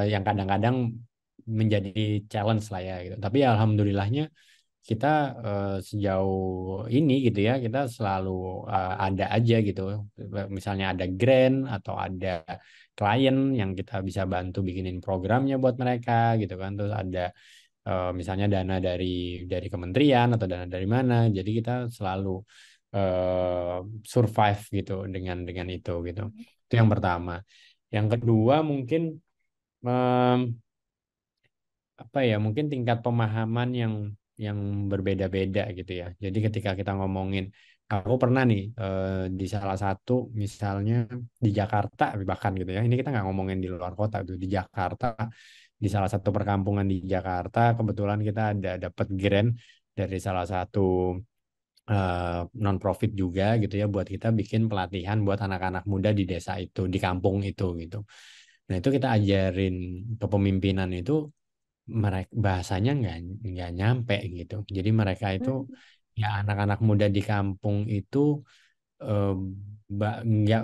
yang kadang-kadang menjadi challenge lah ya gitu, tapi alhamdulillahnya kita sejauh ini gitu ya kita selalu ada aja gitu, misalnya ada grant atau ada klien yang kita bisa bantu bikinin programnya buat mereka gitu kan, terus ada misalnya dana dari kementerian atau dana dari mana. Jadi kita selalu eh, survive gitu dengan itu gitu. Itu yang pertama. Yang kedua mungkin em, apa ya, mungkin tingkat pemahaman yang berbeda-beda gitu ya. Jadi ketika kita ngomongin, aku pernah nih di salah satu misalnya di Jakarta bahkan gitu ya. Ini kita nggak ngomongin di luar kota tuh, di Jakarta, di salah satu perkampungan di Jakarta kebetulan kita ada dapat grant dari salah satu non profit juga gitu ya, buat kita bikin pelatihan buat anak-anak muda di desa itu, di kampung itu gitu. Nah itu kita ajarin kepemimpinan itu, mereka bahasanya nggak nyampe gitu. Jadi mereka itu Hmm. ya anak-anak muda di kampung itu eh,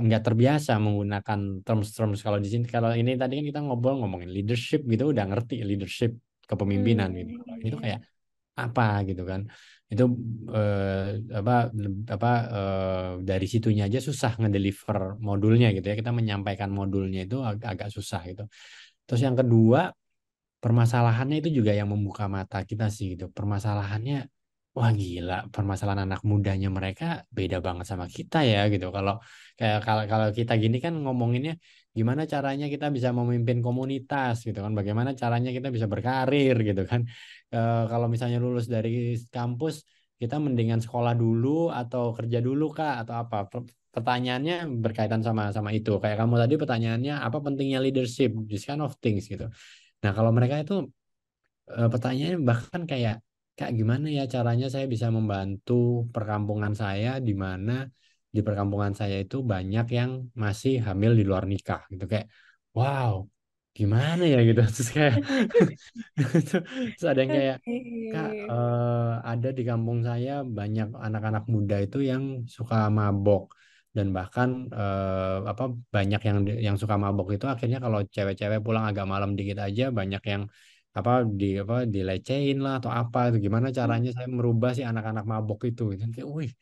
nggak terbiasa menggunakan terms-terms. Kalau di sini, kalau ini tadi kan kita ngobrol ngomongin leadership gitu, udah ngerti leadership kepemimpinan gitu. Itu Iya. kayak apa gitu kan? Itu eh, apa apa dari situnya aja susah ngedeliver modulnya gitu ya. Kita menyampaikan modulnya itu agak susah gitu. Terus yang kedua, permasalahannya itu juga yang membuka mata kita sih gitu. Permasalahannya, wah gila, permasalahan anak mudanya mereka beda banget sama kita ya gitu. Kalau kayak kalau kita gini kan ngomonginnya gimana caranya kita bisa memimpin komunitas gitu kan, bagaimana caranya kita bisa berkarir gitu kan. Kalau misalnya lulus dari kampus, kita mendingan sekolah dulu atau kerja dulu kah atau apa? Pertanyaannya berkaitan sama sama itu. Kayak kamu tadi pertanyaannya apa pentingnya leadership, this kind of things gitu. Nah, kalau mereka itu pertanyaannya bahkan kayak kayak gimana ya caranya saya bisa membantu perkampungan saya, di mana di perkampungan saya itu banyak yang masih hamil di luar nikah gitu, kayak wow, gimana ya gitu. Terus kayak terus ada yang kayak, Kak, Oke. ada di kampung saya banyak anak-anak muda itu yang suka mabok, dan bahkan apa, banyak yang suka mabok itu akhirnya kalau cewek-cewek pulang agak malam dikit aja banyak yang apa dilecehin lah atau apa itu, gimana caranya saya merubah si anak-anak mabok itu gitu. Kayak wih,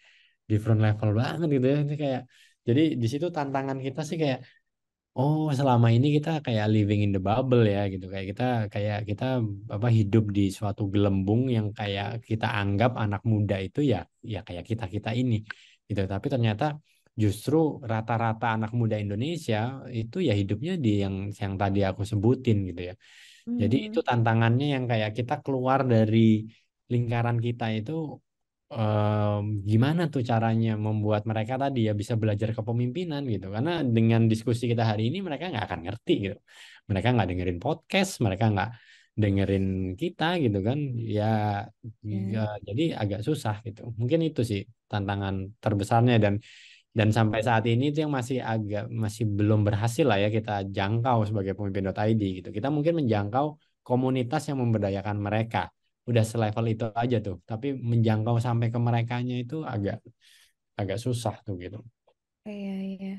different level banget gitu ya. Ini kayak, jadi di situ tantangan kita sih kayak, oh, selama ini kita kayak living in the bubble ya gitu. Kayak kita apa, hidup di suatu gelembung yang kayak kita anggap anak muda itu ya kayak kita-kita ini gitu. Tapi ternyata justru rata-rata anak muda Indonesia itu ya hidupnya di yang tadi aku sebutin gitu ya. Jadi itu Hmm. tantangannya yang kayak kita keluar dari lingkaran kita itu, gimana tuh caranya membuat mereka tadi ya bisa belajar kepemimpinan gitu. Karena dengan diskusi kita hari ini mereka nggak akan ngerti gitu. Mereka nggak dengerin podcast, mereka nggak dengerin kita gitu kan. Ya, Ya. jadi agak susah gitu. Mungkin itu sih tantangan terbesarnya, dan sampai saat ini itu yang masih belum berhasil lah ya kita jangkau sebagai pemimpin.id gitu. Kita mungkin menjangkau komunitas yang memberdayakan mereka. Udah selevel itu aja tuh. Tapi menjangkau sampai ke merekanya itu agak agak susah tuh gitu. Iya, iya.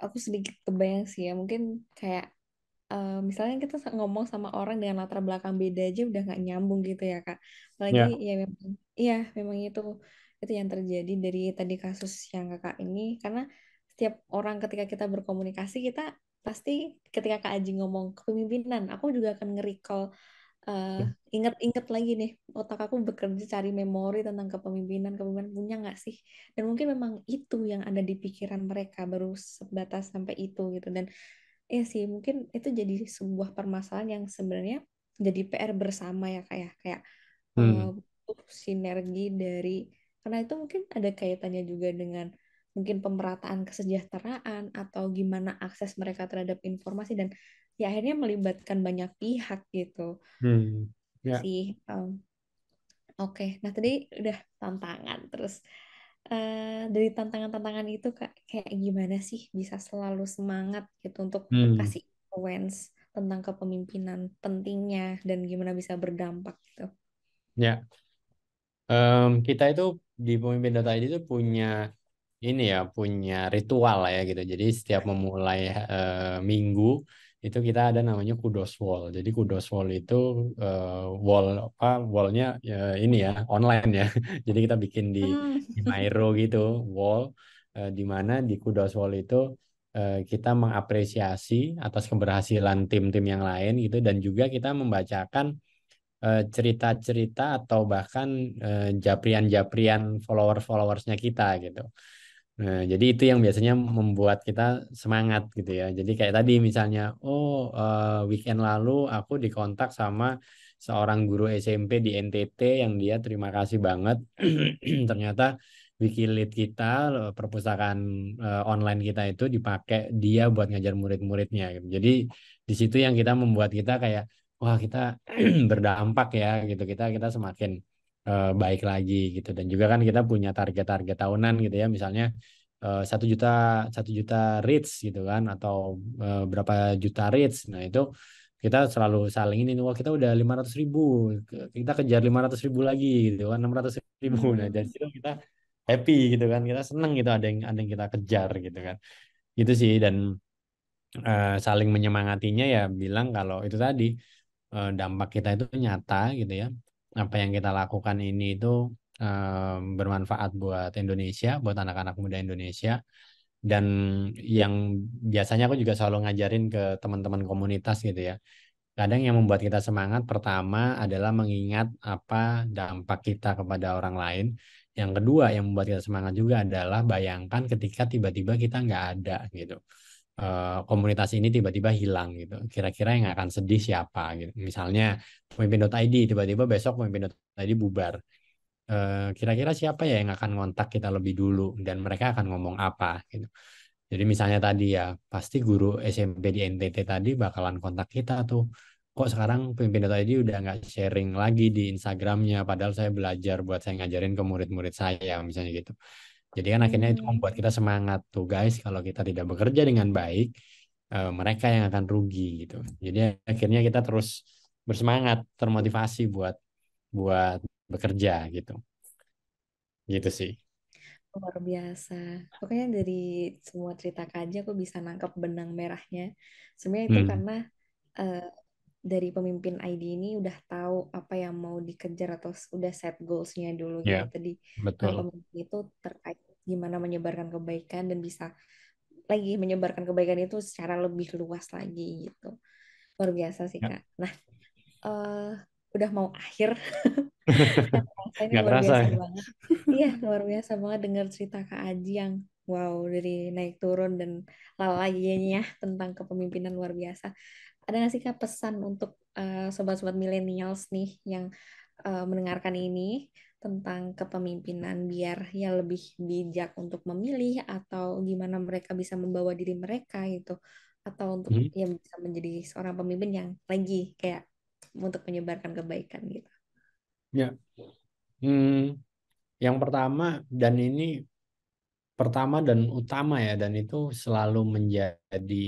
Aku sedikit kebayang sih ya. Mungkin kayak misalnya kita ngomong sama orang dengan latar belakang beda aja udah nggak nyambung gitu ya Kak. Apalagi Ya. ya memang, iya memang itu yang terjadi dari tadi kasus yang Kakak ini, karena setiap orang ketika kita berkomunikasi kita pasti ketika Kak Aji ngomong kepemimpinan, aku juga akan nge-recall, eh, inget-inget lagi nih, otak aku bekerja cari memori tentang kepemimpinan punya nggak sih, dan mungkin memang itu yang ada di pikiran mereka baru sebatas sampai itu gitu. Dan iya sih, mungkin itu jadi sebuah permasalahan yang sebenarnya jadi PR bersama ya kayak Hmm. butuh sinergi dari, karena itu mungkin ada kaitannya juga dengan mungkin pemerataan kesejahteraan atau gimana akses mereka terhadap informasi, dan ya akhirnya melibatkan banyak pihak gitu Hmm. Ya. sih. Oke, nah tadi udah tantangan, terus dari tantangan-tantangan itu Kak, kayak gimana sih bisa selalu semangat gitu untuk Hmm. kasih influence tentang kepemimpinan pentingnya dan gimana bisa berdampak gitu. Ya. Kita itu di pemimpin.id itu punya ini ya, punya ritual lah ya gitu. Jadi setiap memulai minggu itu kita ada namanya kudos wall. Jadi kudos wall itu wallnya ini ya, online ya. Jadi kita bikin Hmm. di Miro gitu, wall, di mana di kudos wall itu kita mengapresiasi atas keberhasilan tim-tim yang lain gitu, dan juga kita membacakan cerita-cerita atau bahkan japrian-japrian followersnya kita gitu. Nah, jadi itu yang biasanya membuat kita semangat gitu ya. Jadi kayak tadi misalnya, oh weekend lalu aku dikontak sama seorang guru SMP di NTT yang dia terima kasih banget. Ternyata Wikilead kita, perpustakaan online kita itu dipakai dia buat ngajar murid-muridnya gitu. Jadi di situ yang kita membuat kita kayak, wah kita berdampak ya gitu. Kita semakin baik lagi gitu. Dan juga kan kita punya target-target tahunan gitu ya, misalnya 1 juta 1 juta reach gitu kan, atau berapa juta reach. Nah itu kita selalu saling ini, wah kita udah 500.000, kita kejar 500.000 lagi gitu kan, 600.000. Nah dari Hmm. situ kita happy gitu kan, kita seneng gitu, ada yang kita kejar gitu kan, gitu sih. Dan saling menyemangatinya ya, bilang kalau itu tadi dampak kita itu nyata gitu ya. Apa yang kita lakukan ini itu bermanfaat buat Indonesia, buat anak-anak muda Indonesia. Dan yang biasanya aku juga selalu ngajarin ke teman-teman komunitas gitu ya. Kadang yang membuat kita semangat pertama adalah mengingat apa dampak kita kepada orang lain. Yang kedua yang membuat kita semangat juga adalah bayangkan ketika tiba-tiba kita nggak ada gitu. Komunitas ini tiba-tiba hilang gitu. Kira-kira yang akan sedih siapa gitu. Misalnya pemimpin.id tiba-tiba besok pemimpin.id bubar. Kira-kira siapa ya yang akan ngontak kita lebih dulu dan mereka akan ngomong apa gitu. Jadi misalnya tadi ya, pasti guru SMP di NTT tadi bakalan kontak kita tuh. Kok sekarang pemimpin.id udah nggak sharing lagi di Instagramnya, padahal saya belajar buat saya ngajarin ke murid-murid saya, misalnya gitu. Jadi kan akhirnya itu Hmm. membuat kita semangat tuh guys, kalau kita tidak bekerja dengan baik, mereka yang akan rugi gitu. Jadi akhirnya kita terus bersemangat, termotivasi buat buat bekerja gitu. Gitu sih. Luar biasa. Pokoknya dari semua cerita Kak Aji aku bisa nangkep benang merahnya. Sebenarnya itu Hmm, karena eh, dari pemimpin ID ini udah tahu apa yang mau dikejar atau udah set goalsnya dulu gitu. ya, Tadi betul. pemimpin itu terkait gimana menyebarkan kebaikan dan bisa lagi menyebarkan kebaikan itu secara lebih luas lagi gitu. Luar biasa sih Ya. Kak. Nah, eh udah mau akhir. Nggak kerasa ini Nggak luar kerasa biasa ya. banget. Iya, luar biasa banget dengar cerita Kak Aji yang wow, dari naik turun dan lalainya tentang kepemimpinan luar biasa. Ada nggak sih Kak pesan untuk sobat-sobat millennials nih yang mendengarkan ini tentang kepemimpinan biar ya lebih bijak untuk memilih atau gimana mereka bisa membawa diri mereka gitu atau untuk Hmm. ya bisa menjadi seorang pemimpin yang lagi kayak untuk menyebarkan kebaikan gitu. Ya. Hmm, yang pertama dan ini pertama dan utama ya, dan itu selalu menjadi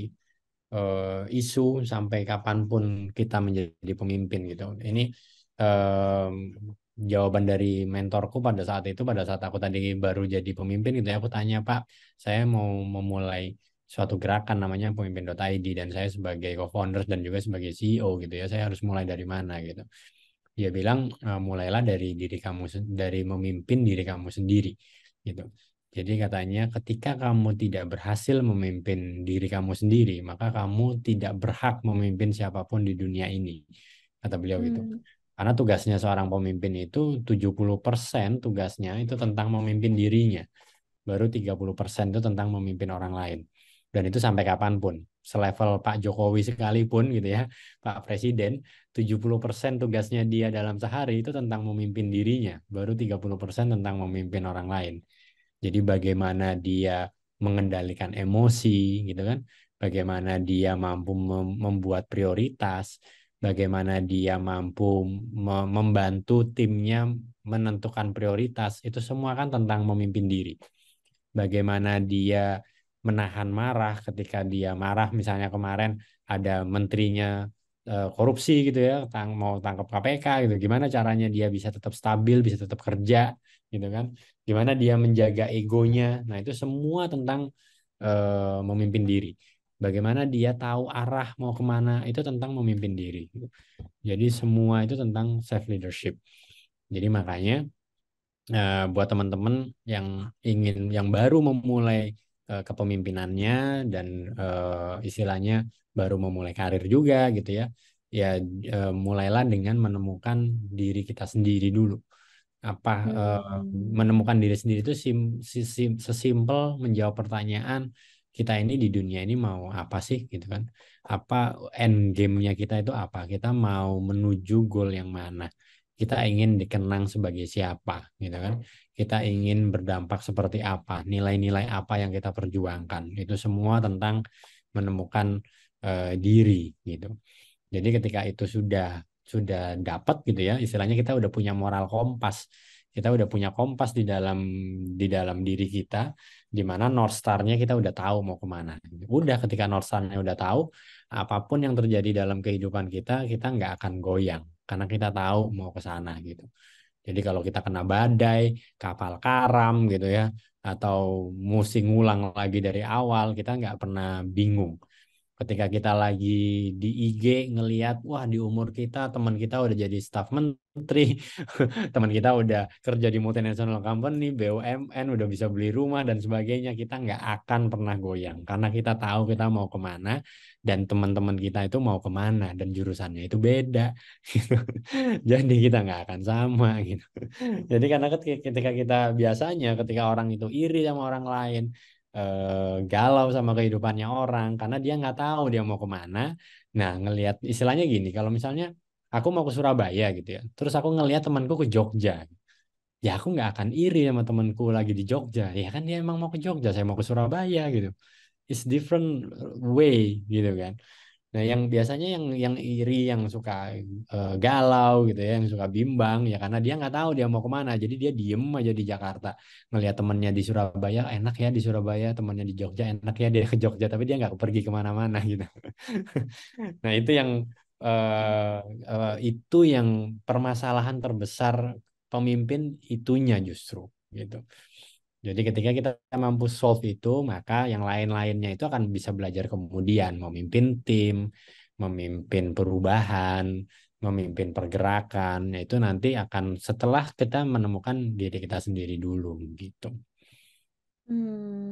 isu sampai kapanpun kita menjadi pemimpin gitu. Ini em, jawaban dari mentorku pada saat itu, pada saat aku tadi baru jadi pemimpin gitu ya. Aku tanya, Pak, saya mau memulai suatu gerakan namanya pemimpin.id, dan saya sebagai co-founder dan juga sebagai CEO gitu ya, saya harus mulai dari mana gitu. Dia bilang, mulailah dari diri kamu, dari memimpin diri kamu sendiri gitu. Jadi katanya ketika kamu tidak berhasil memimpin diri kamu sendiri, maka kamu tidak berhak memimpin siapapun di dunia ini, kata beliau gitu. Hmm. Karena tugasnya seorang pemimpin itu 70% tugasnya itu tentang memimpin dirinya, baru 30% itu tentang memimpin orang lain. Dan itu sampai kapanpun. Selevel Pak Jokowi sekalipun gitu ya, Pak Presiden, 70% tugasnya dia dalam sehari itu tentang memimpin dirinya, baru 30% tentang memimpin orang lain. Jadi bagaimana dia mengendalikan emosi gitu kan, bagaimana dia mampu membuat prioritas, bagaimana dia mampu membantu timnya menentukan prioritas, itu semua kan tentang memimpin diri. Bagaimana dia menahan marah ketika dia marah, misalnya kemarin ada menterinya korupsi gitu ya, mau tangkap KPK gitu, gimana caranya dia bisa tetap stabil, bisa tetap kerja gitu kan, gimana dia menjaga egonya. Nah itu semua tentang memimpin diri. Bagaimana dia tahu arah mau kemana, itu tentang memimpin diri gitu. Jadi semua itu tentang self leadership. Jadi makanya buat teman-teman yang yang baru memulai kepemimpinannya, dan istilahnya baru memulai karir juga gitu ya. ya mulailah dengan menemukan diri kita sendiri dulu. Apa Hmm. menemukan diri sendiri itu sesimpel menjawab pertanyaan kita ini di dunia ini mau apa sih gitu kan? Apa end game-nya kita itu apa? Kita mau menuju goal yang mana? Kita ingin dikenang sebagai siapa gitu kan? Kita ingin berdampak seperti apa? Nilai-nilai apa yang kita perjuangkan? Itu semua tentang menemukan diri gitu. Jadi ketika itu sudah dapat gitu ya, istilahnya kita udah punya moral kompas. Kita udah punya kompas di dalam diri kita, di mana North Star-nya kita udah tahu mau kemana. Udah ketika North Star-nya udah tahu, apapun yang terjadi dalam kehidupan kita, kita nggak akan goyang karena kita tahu mau ke sana gitu. Jadi kalau kita kena badai, kapal karam gitu ya, atau mesti ngulang lagi dari awal, kita nggak pernah bingung. Ketika kita lagi di IG ngelihat, wah di umur kita teman kita udah jadi staf menteri, teman kita udah kerja di multinational company, BUMN, udah bisa beli rumah dan sebagainya, kita nggak akan pernah goyang karena kita tahu kita mau kemana dan teman-teman kita itu mau kemana dan jurusannya itu beda, gitu. Jadi kita nggak akan sama gitu. Jadi karena ketika kita biasanya ketika orang itu iri sama orang lain, galau sama kehidupannya orang karena dia nggak tahu dia mau kemana. Nah, ngelihat istilahnya gini, kalau misalnya aku mau ke Surabaya gitu ya, terus aku ngelihat temanku ke Jogja, ya aku nggak akan iri sama temanku lagi di Jogja. Ya kan dia emang mau ke Jogja, saya mau ke Surabaya gitu. It's different way gitu kan. Nah, yang biasanya yang iri, yang suka galau gitu ya, yang suka bimbang ya karena dia nggak tahu dia mau kemana. Jadi dia diem aja di Jakarta, ngelihat temennya di Surabaya enak ya di Surabaya, temennya di Jogja enak ya dia ke Jogja, tapi dia nggak pergi kemana-mana gitu. Nah, itu yang permasalahan terbesar pemimpin itunya justru gitu. Jadi ketika kita mampu solve itu, maka yang lain-lainnya itu akan bisa belajar kemudian memimpin tim, memimpin perubahan, memimpin pergerakan. Itu nanti akan setelah kita menemukan diri kita sendiri dulu gitu.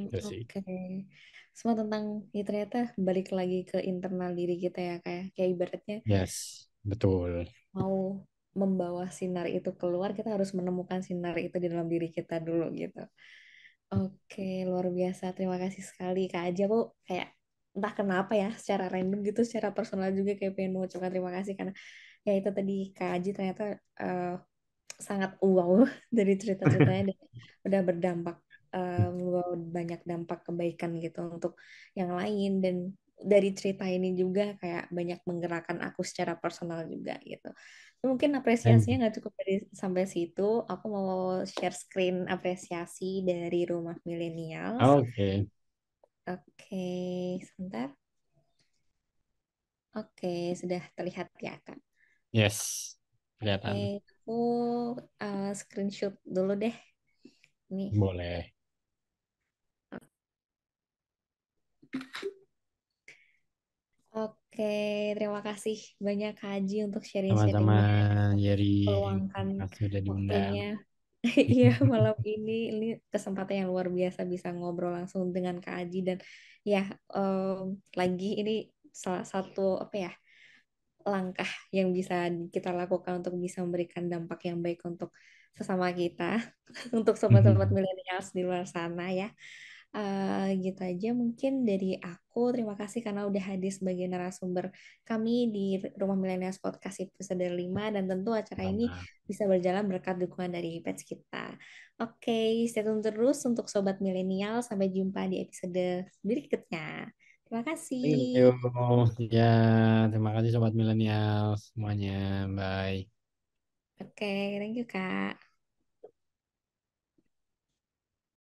Itu sih. Oke. Semua tentang ya ternyata balik lagi ke internal diri kita ya kayak ibaratnya Yes, betul. mau membawa sinar itu keluar, kita harus menemukan sinar itu di dalam diri kita dulu gitu. Oke, luar biasa. Terima kasih sekali Kak Aji. Aku kayak entah kenapa ya, secara random gitu, secara personal juga kayak pengen mengucapkan terima kasih karena ya itu tadi Kak Aji ternyata eh, sangat wow dari cerita-ceritanya dan udah berdampak membawa banyak dampak kebaikan gitu untuk yang lain dan dari cerita ini juga kayak banyak menggerakkan aku secara personal juga gitu. Mungkin Thank apresiasinya you. nggak cukup dari sampai situ. Aku mau share screen apresiasi dari Rumah Millennials. Oke. Oke, sebentar. Oke, sudah terlihat ya, Kak. Yes, Oke, kelihatan. aku screenshot dulu deh. Nih. Boleh. Oke, terima kasih banyak Kak Haji untuk Sama-sama, sharing-sharingnya, Yeri. meluangkan Terima kasih sudah diundang. waktunya. Iya, malam ini kesempatan yang luar biasa bisa ngobrol langsung dengan Kak Haji dan ya lagi ini salah satu apa ya langkah yang bisa kita lakukan untuk bisa memberikan dampak yang baik untuk sesama kita, untuk sobat-sobat milenials di luar sana ya. Gitu aja mungkin dari aku. Terima kasih karena udah hadir sebagai narasumber kami di Rumah Milenials Podcast episode 5 dan tentu acara ini Sama. bisa berjalan berkat dukungan dari page kita. Oke, stay tune terus untuk Sobat Milenial. Sampai jumpa di episode berikutnya. Terima Thank you. kasih. Ya, terima kasih Sobat Milenial semuanya. Bye. Oke, thank you Kak.